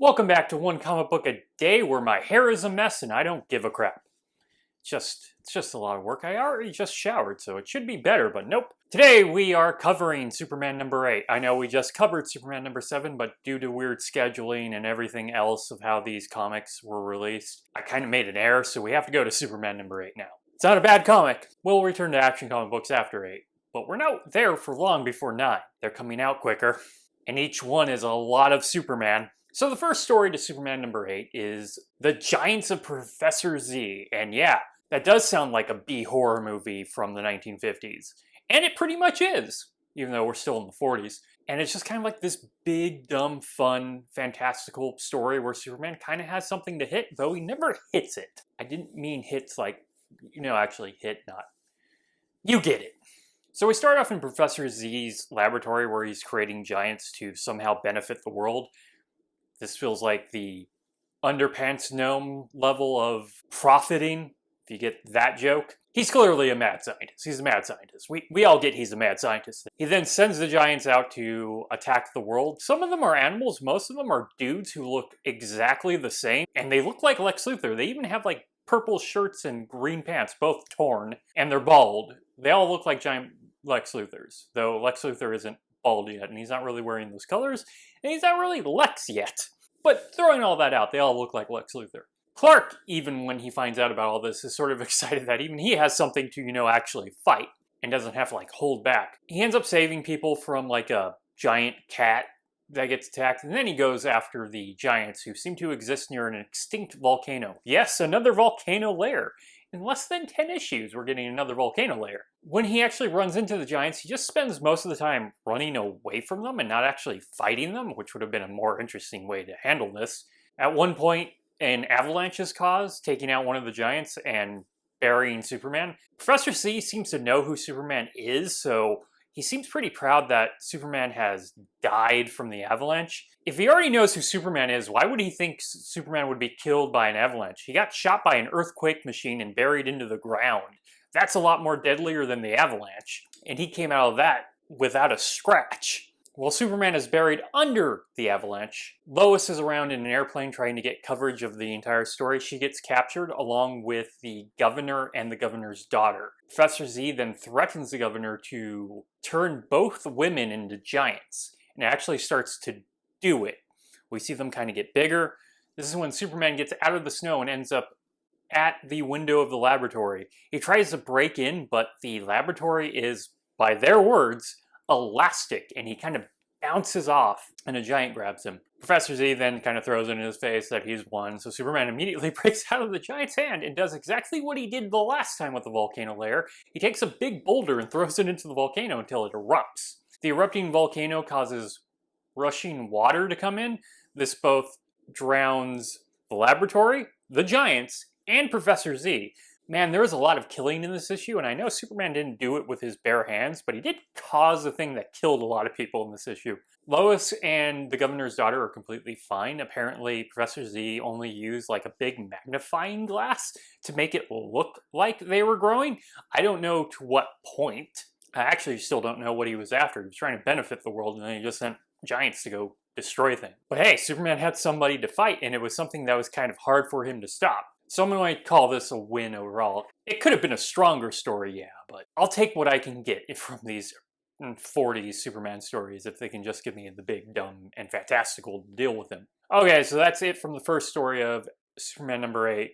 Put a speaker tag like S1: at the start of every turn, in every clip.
S1: Welcome back to One Comic Book a Day, where my hair is a mess and I don't give a crap. It's just a lot of work. I already just showered, so it should be better, but nope. Today we are covering Superman number 8. I know we just covered Superman number 7, but due to weird scheduling and everything else of how these comics were released, I kind of made an error, so we have to go to Superman number 8 now. It's not a bad comic. We'll return to Action Comic Books after 8, but we're not there for long before 9. They're coming out quicker, and each one is a lot of Superman. So the first story to Superman number 8 is The Giants of Professor Zee, and yeah, that does sound like a B-horror movie from the 1950s. And it pretty much is, even though we're still in the 40s. And it's just kind of like this big, dumb, fun, fantastical story where Superman kind of has something to hit, though he never hits it. I didn't mean hits like, actually hit, not. You get it. So we start off in Professor Zee's laboratory where he's creating giants to somehow benefit the world. This feels like the underpants gnome level of profiting, if you get that joke. He's clearly a mad scientist. He's a mad scientist. We all get he's a mad scientist. He then sends the giants out to attack the world. Some of them are animals. Most of them are dudes who look exactly the same. And they look like Lex Luthor. They even have like purple shirts and green pants, both torn. And they're bald. They all look like giant Lex Luthors. Though Lex Luthor isn't bald yet. And he's not really wearing those colors. And he's not really Lex yet. But throwing all that out, they all look like Lex Luthor. Clark, even when he finds out about all this, is sort of excited that even he has something to, actually fight and doesn't have to, hold back. He ends up saving people from, a giant cat that gets attacked, and then he goes after the giants who seem to exist near an extinct volcano. Yes, another volcano lair. In less than 10 issues, we're getting another volcano lair. When he actually runs into the giants, he just spends most of the time running away from them and not actually fighting them, which would have been a more interesting way to handle this. At one point, an avalanche is caused, taking out one of the giants and burying Superman. Professor Zee seems to know who Superman is, so he seems pretty proud that Superman has died from the avalanche. If he already knows who Superman is, why would he think Superman would be killed by an avalanche? He got shot by an earthquake machine and buried into the ground. That's a lot more deadlier than the avalanche. And he came out of that without a scratch. While Superman is buried under the avalanche, Lois is around in an airplane trying to get coverage of the entire story. She gets captured along with the governor and the governor's daughter. Professor Zee then threatens the governor to turn both women into giants, and actually starts to do it. We see them kind of get bigger. This is when Superman gets out of the snow and ends up at the window of the laboratory. He tries to break in, but the laboratory is, by their words, elastic, and he kind of bounces off and a giant grabs him. Professor Zee then kind of throws it in his face that he's won, so Superman immediately breaks out of the giant's hand and does exactly what he did the last time with the volcano lair. He takes a big boulder and throws it into the volcano until it erupts. The erupting volcano causes rushing water to come in. This both drowns the laboratory, the giants, and Professor Zee. Man, there was a lot of killing in this issue, and I know Superman didn't do it with his bare hands, but he did cause the thing that killed a lot of people in this issue. Lois and the governor's daughter are completely fine. Apparently, Professor Zee only used a big magnifying glass to make it look like they were growing. I don't know to what point. I actually still don't know what he was after. He was trying to benefit the world, and then he just sent giants to go destroy things. But hey, Superman had somebody to fight, and it was something that was kind of hard for him to stop. Someone might call this a win overall. It could have been a stronger story, yeah, but I'll take what I can get from these 40s Superman stories if they can just give me the big, dumb, and fantastical to deal with them. Okay, so that's it from the first story of Superman number 8,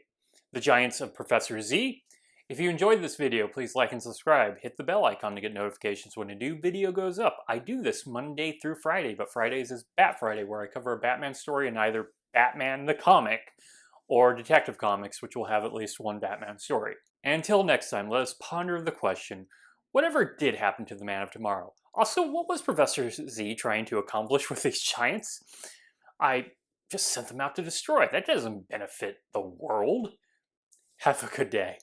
S1: The Giants of Professor Zee. If you enjoyed this video, please like and subscribe. Hit the bell icon to get notifications when a new video goes up. I do this Monday through Friday, but Fridays is Bat Friday, where I cover a Batman story in either Batman the comic or Detective Comics, which will have at least one Batman story. And until next time, let us ponder the question, whatever did happen to the Man of Tomorrow? Also, what was Professor Zee trying to accomplish with these giants? I just sent them out to destroy. That doesn't benefit the world. Have a good day.